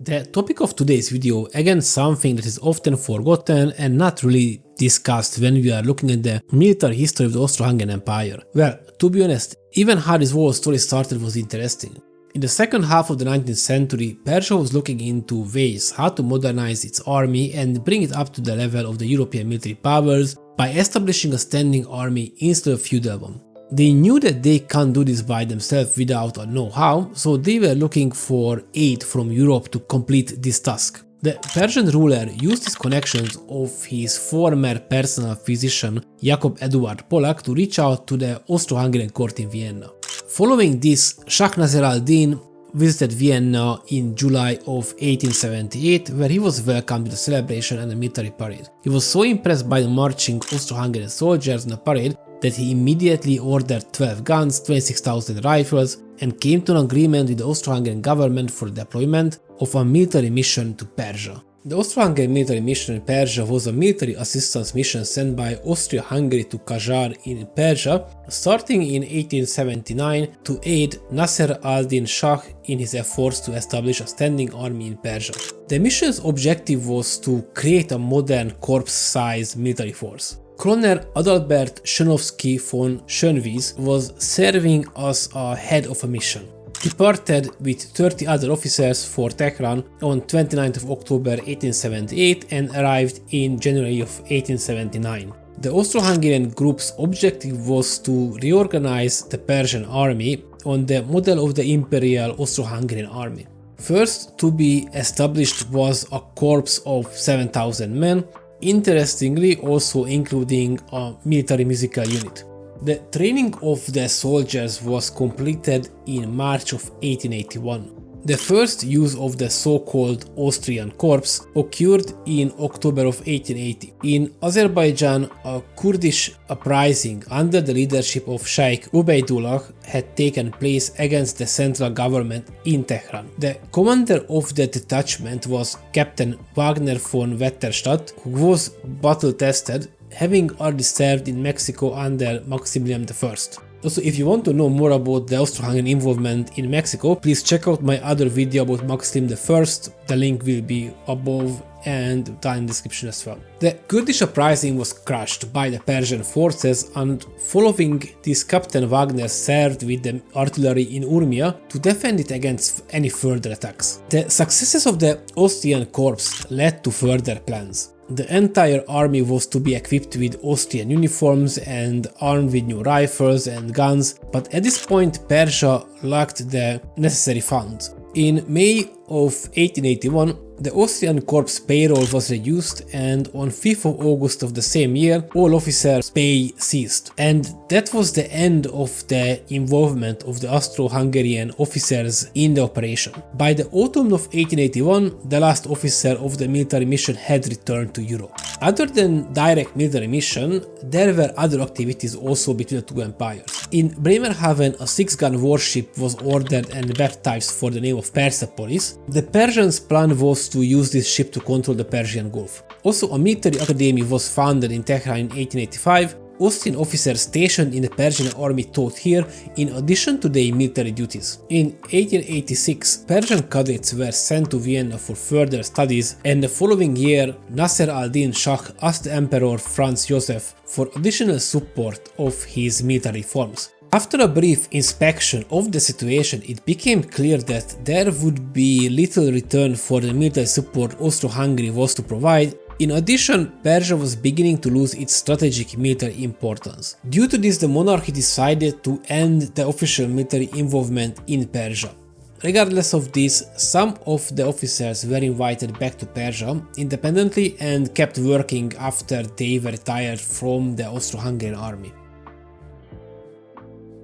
The topic of today's video, again something that is often forgotten and not really discussed when we are looking at the military history of the Austro-Hungarian Empire. Well, to be honest, even how this whole story started was interesting. In the second half of the 19th century, Persia was looking into ways how to modernize its army and bring it up to the level of the European military powers by establishing a standing army instead of feudal one. They knew that they can't do this by themselves without a know-how, so they were looking for aid from Europe to complete this task. The Persian ruler used his connections of his former personal physician Jakob Eduard Polak to reach out to the Austro-Hungarian court in Vienna. Following this, Shah Naser al-Din visited Vienna in July of 1878, where he was welcomed with a celebration and a military parade. He was so impressed by the marching Austro-Hungarian soldiers in the parade that he immediately ordered 12 guns, 26,000 rifles, and came to an agreement with the Austro-Hungarian government for the deployment of a military mission to Persia. The Austro-Hungarian military mission in Persia was a military assistance mission sent by Austria-Hungary to Qajar in Persia, starting in 1879 to aid Naser al-Din Shah in his efforts to establish a standing army in Persia. The mission's objective was to create a modern corps-sized military force. Colonel Adalbert Schönowski von Schönwies was serving as a head of a mission. He departed with 30 other officers for Tehran on 29th of October 1878 and arrived in January of 1879. The Austro-Hungarian group's objective was to reorganize the Persian army on the model of the Imperial Austro-Hungarian army. First to be established was a corps of 7,000 men, interestingly also including a military musical unit. The training of the soldiers was completed in March of 1881. The first use of the so-called Austrian Corps occurred in October of 1880. In Azerbaijan, a Kurdish uprising under the leadership of Sheikh Ubaydullah had taken place against the central government in Tehran. The commander of the detachment was Captain Wagner von Wetterstadt, who was battle-tested, having already served in Mexico under Maximilian I. Also, if you want to know more about the Austro-Hungarian involvement in Mexico, please check out my other video about Maximilian I. The link will be above and down in the description as well. The Kurdish uprising was crushed by the Persian forces, and following this, Captain Wagner served with the artillery in Urmia to defend it against any further attacks. The successes of the Austrian Corps led to further plans. The entire army was to be equipped with Austrian uniforms and armed with new rifles and guns, but at this point Persia lacked the necessary funds. In May of 1881, the Austrian Corps payroll was reduced, and on 5th of August of the same year, all officers' pay ceased. And that was the end of the involvement of the Austro-Hungarian officers in the operation. By the autumn of 1881, the last officer of the military mission had returned to Europe. Other than direct military mission, there were other activities also between the two empires. In Bremerhaven, a 6-gun warship was ordered and baptized for the name of Persepolis. The Persians' plan was to use this ship to control the Persian Gulf. Also, a military academy was founded in Tehran in 1885. Austrian officers stationed in the Persian army taught here in addition to their military duties. In 1886, Persian cadets were sent to Vienna for further studies, and the following year Naser al-Din Shah asked the Emperor Franz Joseph for additional support of his military reforms. After a brief inspection of the situation, it became clear that there would be little return for the military support Austro-Hungary was to provide. In addition, Persia was beginning to lose its strategic military importance. Due to this, the monarchy decided to end the official military involvement in Persia. Regardless of this, some of the officers were invited back to Persia independently and kept working after they were retired from the Austro-Hungarian army.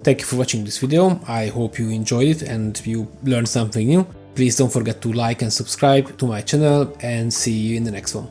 Thank you for watching this video. I hope you enjoyed it and you learned something new. Please don't forget to like and subscribe to my channel, and see you in the next one.